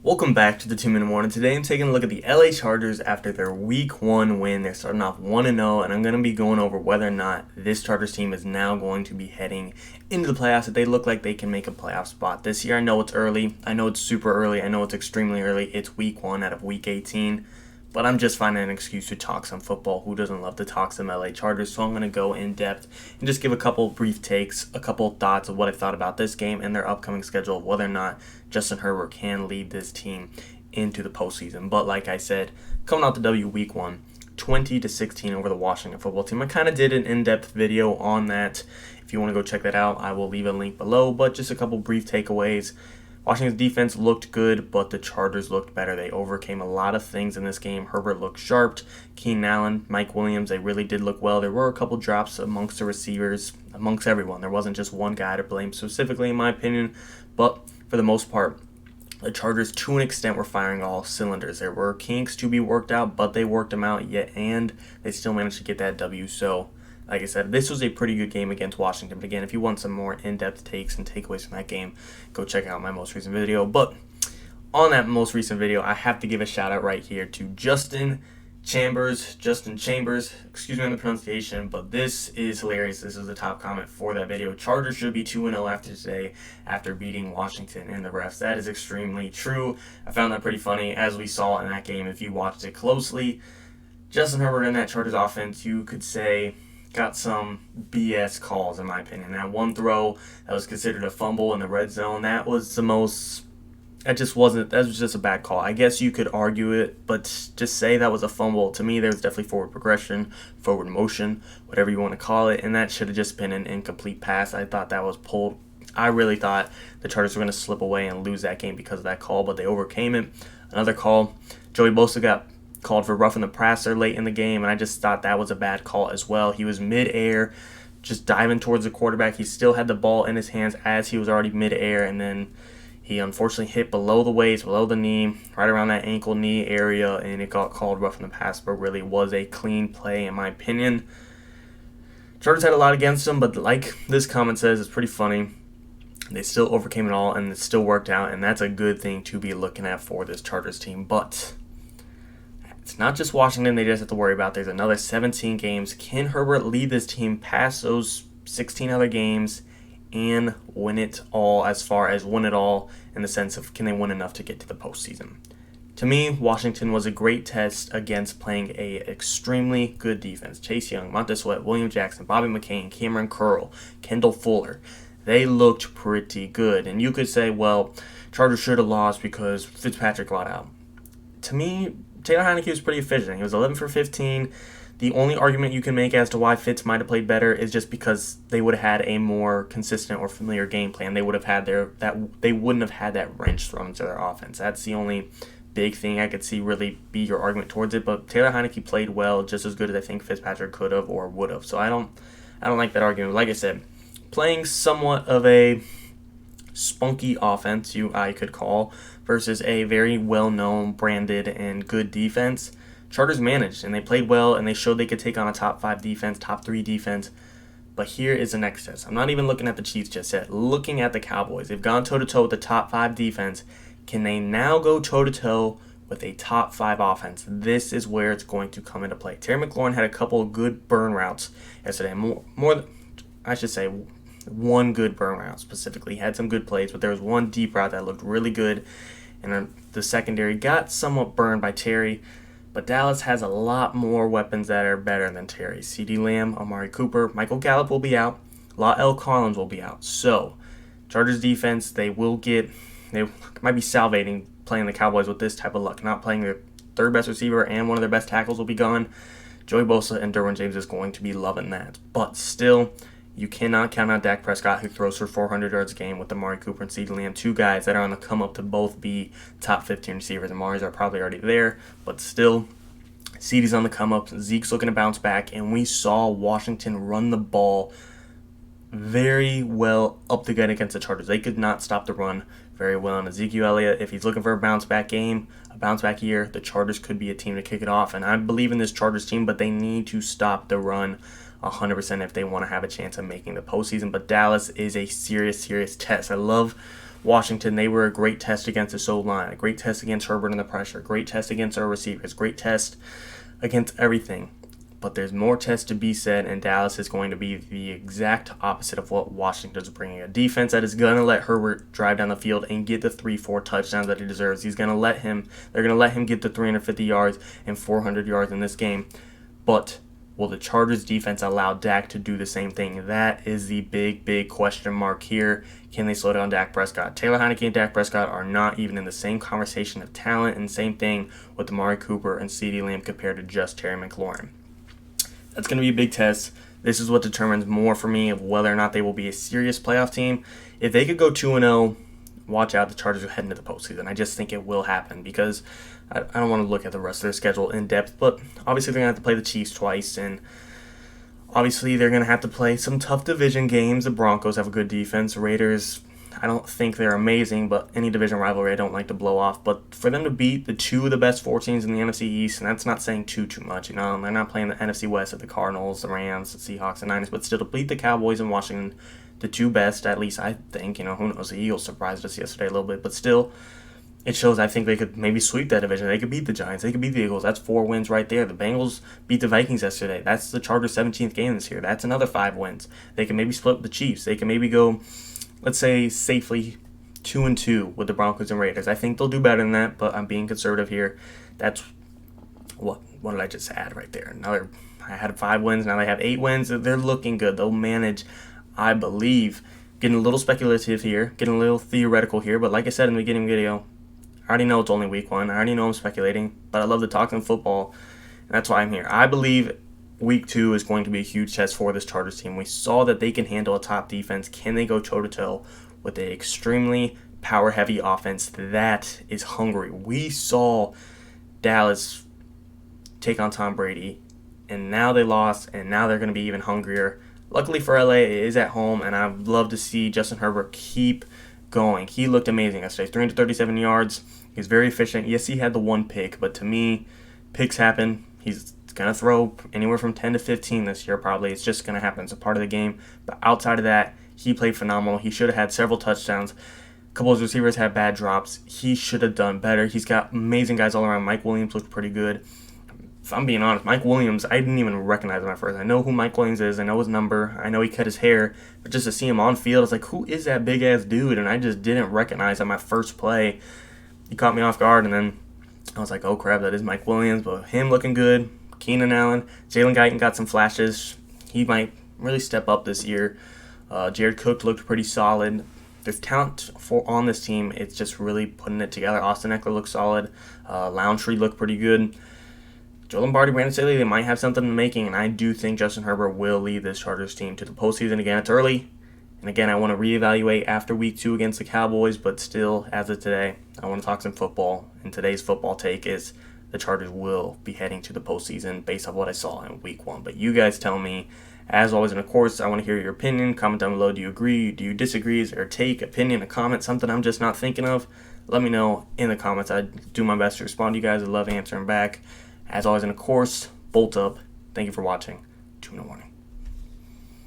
Welcome back to the 2 Minute Warning. Today I'm taking a look at the LA Chargers after their Week 1 win. They're starting off 1-0, and I'm going to be going over whether or not this Chargers team is now going to be heading into the playoffs, if they look like they can make a playoff spot this year. I know it's early. I know it's super early. I know it's extremely early. It's Week 1 out of Week 18. But I'm just finding an excuse to talk some football. Who doesn't love to talk some LA Chargers? So I'm going to go in depth and just give a couple brief takes, a couple thoughts of what I thought about this game and their upcoming schedule, of whether or not Justin Herbert can lead this team into the postseason. But like I said, coming out the W Week 1, 20-16 over the Washington football team. I kind of did an in-depth video on that. If you want to go check that out, I will leave a link below. But just a couple brief takeaways. Washington's defense looked good, but the Chargers looked better. They overcame a lot of things in this game. Herbert looked sharp. Keenan Allen, Mike Williams, they really did look well. There were a couple drops amongst the receivers, amongst everyone. There wasn't just one guy to blame specifically, in my opinion. But for the most part, the Chargers, to an extent, were firing all cylinders. There were kinks to be worked out, but they worked them out yet, and they still managed to get that W. So, like I said, this was a pretty good game against Washington. But again, if you want some more in-depth takes and takeaways from that game, go check out my most recent video. But on that most recent video, I have to give a shout-out right here to Justin Chambers, excuse me on the pronunciation, but this is hilarious. This is the top comment for that video. Chargers should be 2-0 after today, after beating Washington and the refs. That is extremely true. I found that pretty funny, as we saw in that game. If you watched it closely, Justin Herbert in that Chargers offense, you could say, got some BS calls, in my opinion. That one throw that was considered a fumble in the red zone, that was just a bad call. I guess you could argue it, but just say that was a fumble. To me, there was definitely forward progression, forward motion, whatever you want to call it, and that should have just been an incomplete pass. I thought that was pulled. I really thought the Chargers were going to slip away and lose that game because of that call, but they overcame it. Another call, Joey Bosa got called for roughing the passer late in the game, and I just thought that was a bad call as well. He was mid-air, just diving towards the quarterback. He still had the ball in his hands as he was already mid-air, and then he unfortunately hit below the waist, below the knee, right around that ankle-knee area, and it got called roughing the passer, but really was a clean play in my opinion. Chargers had a lot against them, but like this comment says, it's pretty funny. They still overcame it all, and it still worked out, and that's a good thing to be looking at for this Chargers team. But it's not just Washington they just have to worry about. There's another 17 games. Can Herbert lead this team past those 16 other games and win it all, as far as win it all in the sense of can they win enough to get to the postseason? To me, Washington was a great test against playing a extremely good defense. Chase Young, Montez Sweat, William Jackson, Bobby McCain, Cameron Curl, Kendall Fuller. They looked pretty good. And you could say, well, Chargers should have lost because Fitzpatrick got out. To me, Taylor Heinicke was pretty efficient. He was 11 for 15. The only argument you can make as to why Fitz might have played better is just because they would have had a more consistent or familiar game plan. They wouldn't have had that wrench thrown into their offense. That's the only big thing I could see really be your argument towards it. But Taylor Heinicke played well, just as good as I think Fitzpatrick could have or would have. So I don't like that argument. Like I said, playing somewhat of a spunky offense, I could call, versus a very well-known, branded, and good defense. Chargers managed, and they played well, and they showed they could take on a top 5 defense, top 3 defense. But here is the next test. I'm not even looking at the Chiefs just yet. Looking at the Cowboys. They've gone toe-to-toe with the top 5 defense. Can they now go toe-to-toe with a top 5 offense? This is where it's going to come into play. Terry McLaurin had a couple of good burn routes yesterday. One good burn route specifically. He had some good plays, but there was one deep route that looked really good, and the secondary got somewhat burned by Terry. But Dallas has a lot more weapons that are better than Terry. CeeDee Lamb, Amari Cooper, Michael Gallup will be out. La'el Collins will be out. So, Chargers defense, they might be salivating playing the Cowboys with this type of luck. Not playing their third best receiver and one of their best tackles will be gone. Joey Bosa and Derwin James is going to be loving that. But still, you cannot count out Dak Prescott, who throws for 400 yards a game, with Amari Cooper and CeeDee Lamb, 2 guys that are on the come up to both be top 15 receivers. Amari's are probably already there, but still, CeeDee's on the come up. Zeke's looking to bounce back, and we saw Washington run the ball very well up the gut against the Chargers. They could not stop the run very well. And Ezekiel Elliott, if he's looking for a bounce back game, a bounce back year, the Chargers could be a team to kick it off. And I believe in this Chargers team, but they need to stop the run 100% if they want to have a chance of making the postseason. But Dallas is a serious test. I love Washington, they were a great test against this O-line, a great test against Herbert under pressure, a great test against our receivers, great test against everything. But there's more tests to be said, and Dallas is going to be the exact opposite of what Washington's bringing. A defense that is going to let Herbert drive down the field and get the 3-4 touchdowns that he deserves. They're going to let him get the 350 yards and 400 yards in this game. But will the Chargers defense allow Dak to do the same thing? That is the big question mark here. Can they slow down Dak Prescott? Taylor Heinicke and Dak Prescott are not even in the same conversation of talent, and same thing with Amari Cooper and CeeDee Lamb compared to just Terry McLaurin. That's going to be a big test. This is what determines more for me of whether or not they will be a serious playoff team. If they could go 2-0, watch out, the Chargers are heading to the postseason. I just think it will happen because I don't want to look at the rest of their schedule in depth, but obviously they're going to have to play the Chiefs twice, and obviously they're going to have to play some tough division games. The Broncos have a good defense. Raiders, I don't think they're amazing, but any division rivalry I don't like to blow off. But for them to beat the two of the best 4 teams in the NFC East, and that's not saying too much, they're not playing the NFC West of the Cardinals, the Rams, the Seahawks, the Niners, but still to beat the Cowboys and Washington, the two best, at least I think. Who knows, the Eagles surprised us yesterday a little bit, but still, it shows I think they could maybe sweep that division. They could beat the Giants. They could beat the Eagles. That's 4 wins right there. The Bengals beat the Vikings yesterday. That's the Chargers' 17th game this year. That's another 5 wins. They can maybe split with the Chiefs. They can maybe go, let's say, safely 2-2 with the Broncos and Raiders. I think they'll do better than that, but I'm being conservative here. That's what did I just add right there? I had 5 wins. Now they have 8 wins. They're looking good. They'll manage, I believe. Getting a little speculative here, getting a little theoretical here, but like I said in the beginning of the video, I already know it's only week 1. I already know I'm speculating, but I love to talk some football, and that's why I'm here. I believe week 2 is going to be a huge test for this Chargers team. We saw that they can handle a top defense. Can they go toe-to-toe with an extremely power-heavy offense that is hungry? We saw Dallas take on Tom Brady, and now they lost, and now they're going to be even hungrier. Luckily for LA, it is at home, and I'd love to see Justin Herbert keep going. He looked amazing yesterday. 337 yards. He's very efficient. Yes, he had the 1 pick, but to me, picks happen. He's going to throw anywhere from 10 to 15 this year probably. It's just going to happen. It's a part of the game. But outside of that, he played phenomenal. He should have had several touchdowns. A couple of his receivers had bad drops. He should have done better. He's got amazing guys all around. Mike Williams looked pretty good. If I'm being honest, Mike Williams, I didn't even recognize him at first. I know who Mike Williams is. I know his number. I know he cut his hair. But just to see him on field, I was like, who is that big-ass dude? And I just didn't recognize him at first play. He caught me off guard, and then I was like, oh, crap, that is Mike Williams. But him looking good. Keenan Allen. Jalen Guyton got some flashes. He might really step up this year. Jared Cook looked pretty solid. There's talent on this team. It's just really putting it together. Austin Eckler looked solid. Lountree looked pretty good. Joe Lombardi, Brandon Staley, they might have something in the making, and I do think Justin Herbert will lead this Chargers team to the postseason. Again, it's early, and again, I want to reevaluate after week 2 against the Cowboys, but still, as of today, I want to talk some football, and today's football take is the Chargers will be heading to the postseason based on what I saw in week 1. But you guys tell me, as always, and of course, I want to hear your opinion. Comment down below. Do you agree? Do you disagree? Is there a take, opinion, a comment, something I'm just not thinking of? Let me know in the comments. I do my best to respond to you guys. I love answering back. As always, and of course, bolt up. Thank you for watching. 2 in the morning.